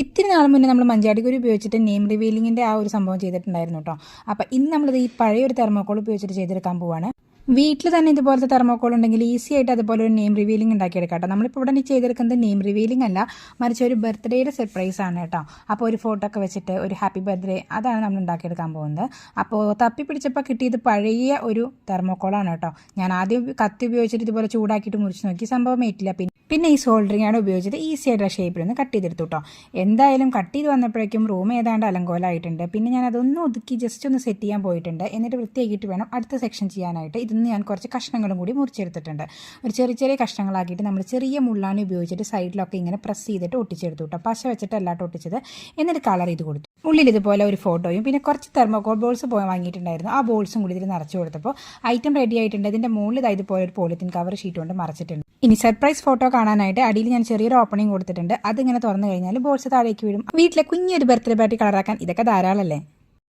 ഇത്തിരി നാൾ മുന്നേ നമ്മൾ മഞ്ചാടിക്കുരു ഉപയോഗിച്ചിട്ട് നെയിം റിവീലിങ്ങിൻ്റെ ആ ഒരു സംഭവം ചെയ്തിട്ടുണ്ടായിരുന്നു കേട്ടോ. അപ്പോൾ ഇന്ന് നമ്മളിത് ഈ പഴയ ഒരു തെർമോക്കോൾ ഉപയോഗിച്ചിട്ട് ചെയ്തെടുക്കാൻ പോവാണ്. വീട്ടിൽ തന്നെ ഇതുപോലത്തെ തെർമോക്കോൾ ഉണ്ടെങ്കിൽ ഈസി ആയിട്ട് അതുപോലെ ഒരു നെയിം റിവീലിംഗ് ഉണ്ടാക്കിയെടുക്കാം കേട്ടോ. നമ്മളിപ്പോൾ ഇവിടെ ചെയ്തെടുക്കുന്നത് നെയിം റിവീലിംഗ് അല്ല, മറിച്ച് ഒരു ബർത്ത്ഡേയുടെ സർപ്രൈസ് ആണ് കേട്ടോ. അപ്പോൾ ഒരു ഫോട്ടോ ഒക്കെ വെച്ചിട്ട് ഒരു ഹാപ്പി ബർത്ത്ഡേ അതാണ് നമ്മൾ ഉണ്ടാക്കിയെടുക്കാൻ പോകുന്നത്. അപ്പോൾ തപ്പി പിടിച്ചപ്പോൾ കിട്ടിയത് പഴയ ഒരു തെർമോക്കോളാണ് കേട്ടോ. ഞാൻ ആദ്യം കത്തി ഉപയോഗിച്ചിട്ട് ഇതുപോലെ ചൂടാക്കിയിട്ട് മുറിച്ച് നോക്കി, സംഭവം ഏറ്റില്ല. പിന്നെ ഈ സോൾഡറിംഗ് ആണ് ഉപയോഗിച്ചിട്ട് ഈസി ആയിട്ടുള്ള ഷേപ്പിൽ ഒന്ന് കട്ട് ചെയ്തെടുത്തു കേട്ടോ. എന്തായാലും കട്ട് ചെയ്ത് വന്നപ്പോഴേക്കും റൂം ഏതാണ്ട് അലങ്കോലമായിട്ടുണ്ട്. പിന്നെ ഞാൻ അതൊന്ന് ഒതുക്കി ജസ്റ്റ് ഒന്ന് സെറ്റ് ചെയ്യാൻ പോയിട്ടുണ്ട്. എന്നിട്ട് വൃത്തിയാക്കിയിട്ട് വേണം അടുത്ത സെക്ഷൻ ചെയ്യാനായിട്ട്. ഇതിന്ന് ഞാൻ കുറച്ച് കഷ്ണങ്ങളും കൂടി മുറിച്ചെടുത്തിട്ടുണ്ട്. ഒരു ചെറിയ ചെറിയ കഷ്ണങ്ങളാക്കിയിട്ട് നമ്മൾ ചെറിയ മുള്ളാണി ഉപയോഗിച്ചിട്ട് സൈഡിലൊക്കെ ഇങ്ങനെ പ്രസ് ചെയ്തിട്ട് ഒട്ടിച്ചെടുത്തു കേട്ടോ. പശ വെച്ചിട്ടല്ലാട്ട് ഒട്ടിച്ചത്. എന്നിട്ട് കളർ ചെയ്ത് കൊടുത്തു. ഉള്ളിൽ ഇതുപോലെ ഒരു ഫോട്ടോയും പിന്നെ കുറച്ച് തെർമോക്കോൾ ബോൾസ് വാങ്ങിയിട്ടുണ്ടായിരുന്നു. ആ ബോൾസും കൂടി ഇതിൽ നിറച്ചു കൊടുത്തപ്പോൾ ഐറ്റം റെഡി ആയിട്ടുണ്ട്. ഇതിൻ്റെ മുകളിൽ ഇതുപോലെ ഒരു പോളിത്തീൻ കവർ ഷീറ്റ് കൊണ്ട് മറച്ചിട്ടുണ്ട്. ഇനി സർപ്രൈസ് ഫോട്ടോ കാണാനായിട്ട് അടിയിൽ ഞാൻ ചെറിയൊരു ഓപ്പണിംഗ് കൊടുത്തിട്ടുണ്ട്. അതിങ്ങനെ തുറന്നു കഴിഞ്ഞാൽ ബോൾസ് താഴേക്ക് വീഴും. വീട്ടിലെ കുഞ്ഞൊരു ബർത്ത്ഡേ പാർട്ടി കളറാക്കാൻ ഇതൊക്കെ ധാരാളമല്ലേ.